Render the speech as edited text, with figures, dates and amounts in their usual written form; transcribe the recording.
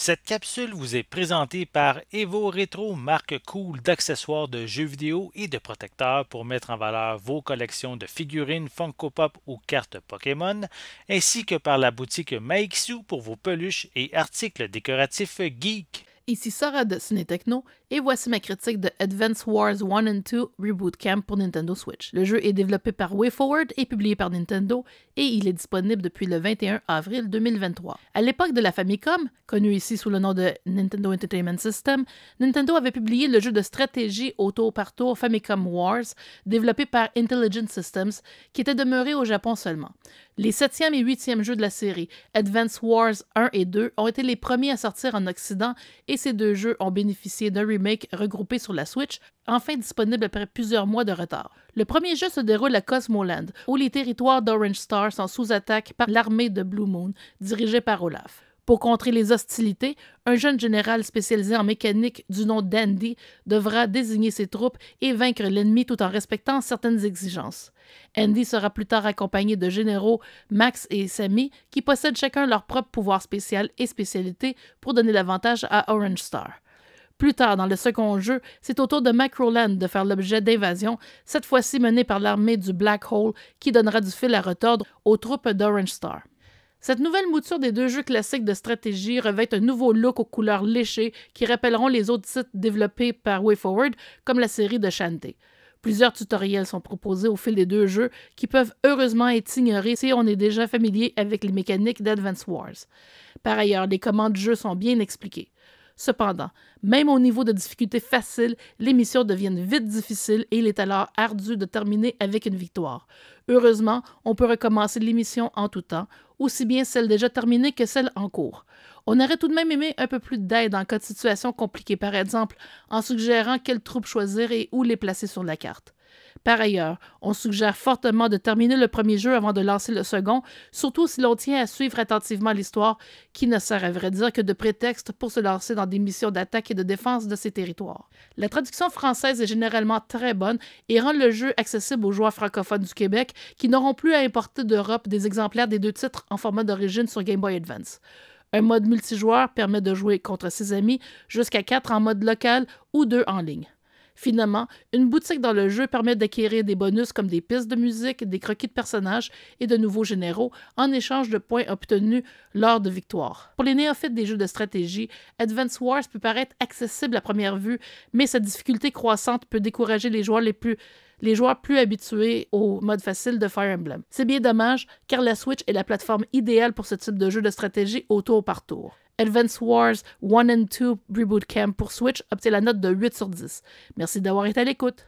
Cette capsule vous est présentée par Evo Retro, marque cool d'accessoires de jeux vidéo et de protecteurs pour mettre en valeur vos collections de figurines Funko Pop ou cartes Pokémon, ainsi que par la boutique Maixu pour vos peluches et articles décoratifs geek. Ici Sora de Ciné Techno et voici ma critique de Advance Wars 1 and 2 Reboot Camp pour Nintendo Switch. Le jeu est développé par WayForward et publié par Nintendo et il est disponible depuis le 21 avril 2023. À l'époque de la Famicom, connue ici sous le nom de Nintendo Entertainment System, Nintendo avait publié le jeu de stratégie au tour par tour Famicom Wars, développé par Intelligent Systems, qui était demeuré au Japon seulement. Les 7e et 8e jeux de la série, Advance Wars 1 et 2, ont été les premiers à sortir en Occident et ces deux jeux ont bénéficié d'un remake regroupé sur la Switch, enfin disponible après plusieurs mois de retard. Le premier jeu se déroule à Cosmoland, où les territoires d'Orange Star sont sous attaque par l'armée de Blue Moon, dirigée par Olaf. Pour contrer les hostilités, un jeune général spécialisé en mécanique du nom d'Andy devra désigner ses troupes et vaincre l'ennemi tout en respectant certaines exigences. Andy sera plus tard accompagné de généraux Max et Sammy qui possèdent chacun leur propre pouvoir spécial et spécialité pour donner l'avantage à Orange Star. Plus tard dans le second jeu, c'est au tour de Macroland de faire l'objet d'invasions, cette fois-ci menée par l'armée du Black Hole qui donnera du fil à retordre aux troupes d'Orange Star. Cette nouvelle mouture des deux jeux classiques de stratégie revêt un nouveau look aux couleurs léchées qui rappelleront les autres titres développés par WayForward, comme la série de Shantae. Plusieurs tutoriels sont proposés au fil des deux jeux qui peuvent heureusement être ignorés si on est déjà familier avec les mécaniques d'Advance Wars. Par ailleurs, les commandes de jeu sont bien expliquées. Cependant, même au niveau de difficulté facile, les missions deviennent vite difficiles et il est alors ardu de terminer avec une victoire. Heureusement, on peut recommencer les missions en tout temps, aussi bien celles déjà terminées que celles en cours. On aurait tout de même aimé un peu plus d'aide en cas de situation compliquée, par exemple en suggérant quelles troupes choisir et où les placer sur la carte. Par ailleurs, on suggère fortement de terminer le premier jeu avant de lancer le second, surtout si l'on tient à suivre attentivement l'histoire, qui ne sert à vrai dire que de prétexte pour se lancer dans des missions d'attaque et de défense de ces territoires. La traduction française est généralement très bonne et rend le jeu accessible aux joueurs francophones du Québec qui n'auront plus à importer d'Europe des exemplaires des deux titres en format d'origine sur Game Boy Advance. Un mode multijoueur permet de jouer contre ses amis jusqu'à 4 en mode local ou 2 en ligne. Finalement, une boutique dans le jeu permet d'acquérir des bonus comme des pistes de musique, des croquis de personnages et de nouveaux généraux en échange de points obtenus lors de victoires. Pour les néophytes des jeux de stratégie, Advance Wars peut paraître accessible à première vue, mais sa difficulté croissante peut décourager les joueurs plus habitués au mode facile de Fire Emblem. C'est bien dommage, car la Switch est la plateforme idéale pour ce type de jeu de stratégie au tour par tour. Advance Wars 1 and 2 Reboot Camp pour Switch obtient la note de 8 sur 10. Merci d'avoir été à l'écoute.